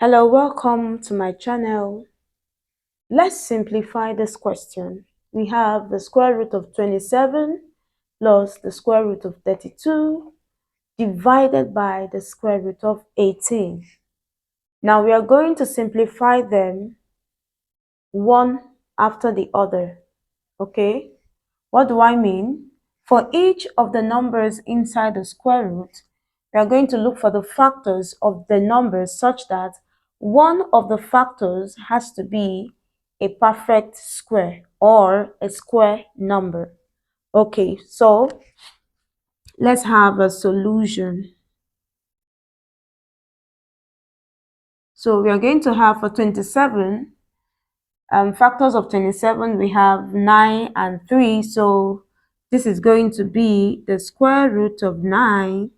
Hello, welcome to my channel. Let's simplify this question. We have the square root of 27 plus the square root of 32 divided by the square root of 18. Now we are going to simplify them one after the other. Okay? What do I mean? For each of the numbers inside the square root, we are going to look for the factors of the numbers such that one of the factors has to be a perfect square or a square number. Okay, so let's have a solution. So we are going to have for 27, factors of 27, we have 9 and 3. So this is going to be the square root of 9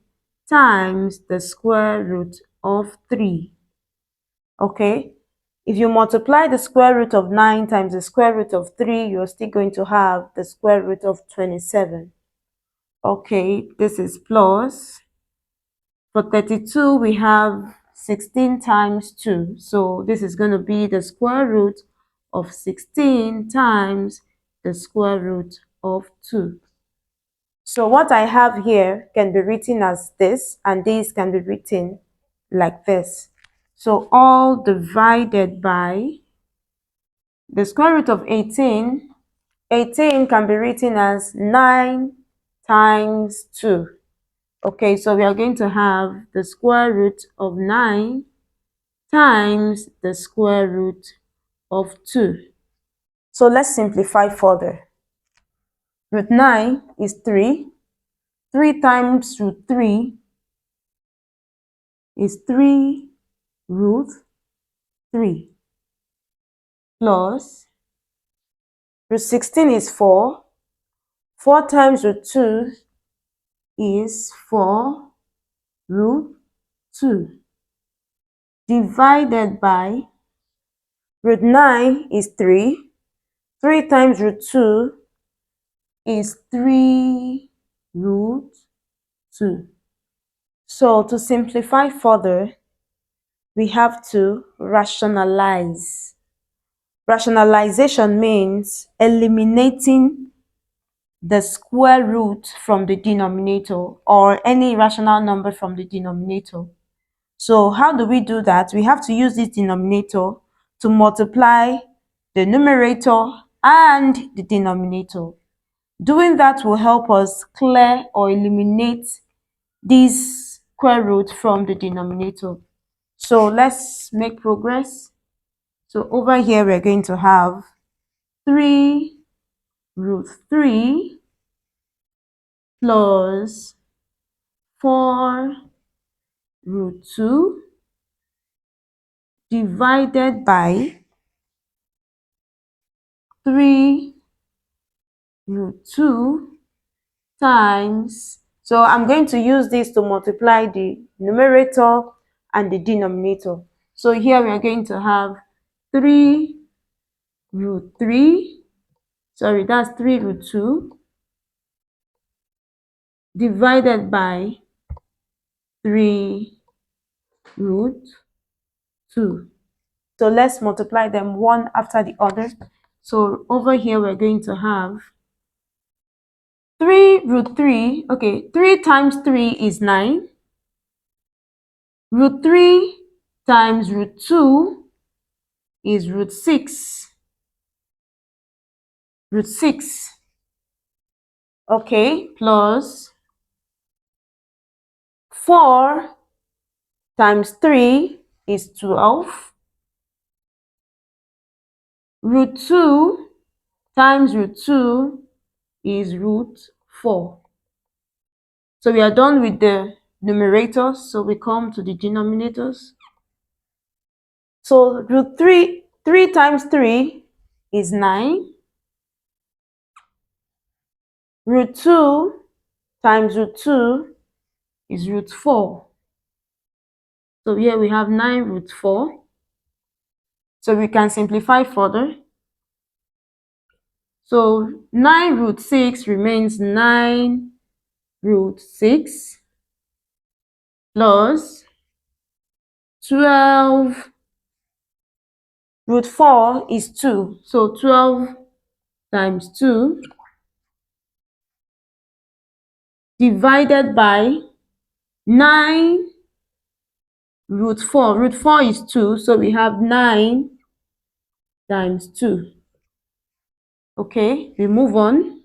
times the square root of 3. Okay, if you multiply the square root of 9 times the square root of 3, you're still going to have the square root of 27. Okay, this is plus. For 32, we have 16 times 2. So this is going to be the square root of 16 times the square root of 2. So what I have here can be written as this, and this can be written like this. So all divided by the square root of 18. 18 can be written as 9 times 2. Okay, so we are going to have the square root of 9 times the square root of 2. So let's simplify further. Root 9 is 3. 3 times root 3 is 3 root 3 plus root 16 is 4. 4 times root 2 is 4 root 2 divided by root 9 is 3. 3 times root 2 is 3 root 2. So to simplify further, we have to rationalize. Rationalization means eliminating the square root from the denominator or any rational number from the denominator. So how do we do that? We have to use this denominator to multiply the numerator and the denominator. Doing that will help us clear or eliminate this square root from the denominator. So let's make progress. So over here we're going to have 3 root 3 plus 4 root 2 divided by 3 root 2 times, so I'm going to use this to multiply the numerator and the denominator. So here we are going to have 3 root 3, sorry, that's 3 root 2 divided by 3 root 2. So let's multiply them one after the other. So over here we're going to have 3 root 3, okay, 3 times 3 is 9. Root 3 times root 2 is root 6. Root 6. Okay, plus 4 times 3 is 12. Root 2 times root 2 is root 4. So we are done with the numerators, so we come to the denominators. So root 3 times 3 is 9. Root 2 times root 2 is root 4. So here we have 9 root 4. So we can simplify further. So 9 root 6 remains 9 root 6 plus 12 Root 4 is 2. So 12 times 2 divided by 9 root 4. Root 4 is 2. So we have 9 times 2. Okay, we move on.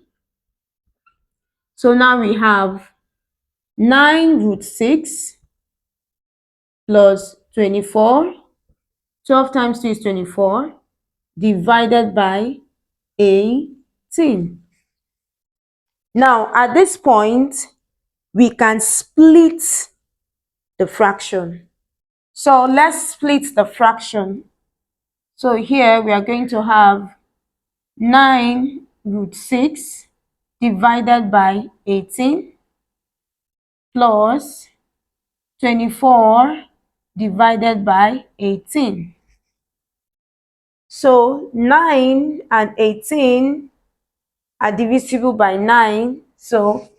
So now we have 9 root 6 plus 24. 12 times 2 is 24 divided by 18. Now, at this point, we can split the fraction. So let's split the fraction. So here we are going to have 9 root 6 divided by 18 plus 24 divided by 18. So 9 and 18 are divisible by 9. So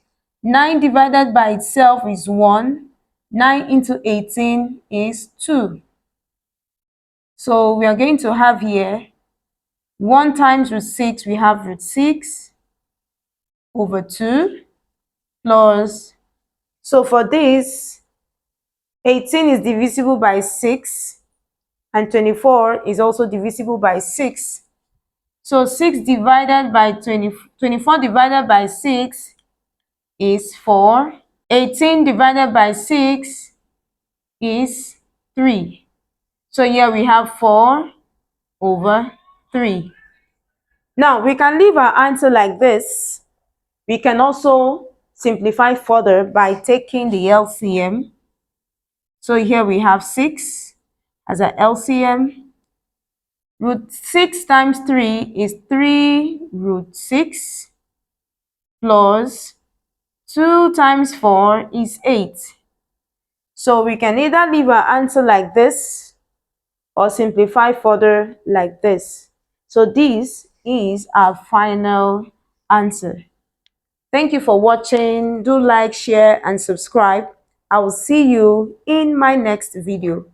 9 divided by itself is 1. 9 into 18 is 2. So we are going to have here 1 times root 6, we have root 6 over 2 plus, so for this, 18 is divisible by 6 and 24 is also divisible by 6. So 6 divided by 24 divided by 6 is 4. 18 divided by 6 is 3. So here we have 4 over 3. Now we can leave our answer like this. We can also simplify further by taking the LCM. So here we have 6 as an LCM. Root 6 times 3 is 3 root 6 plus 2 times 4 is 8. So we can either leave our answer like this or simplify further like this. So this is our final answer. Thank you for watching. Do like, share, and subscribe. I will see you in my next video.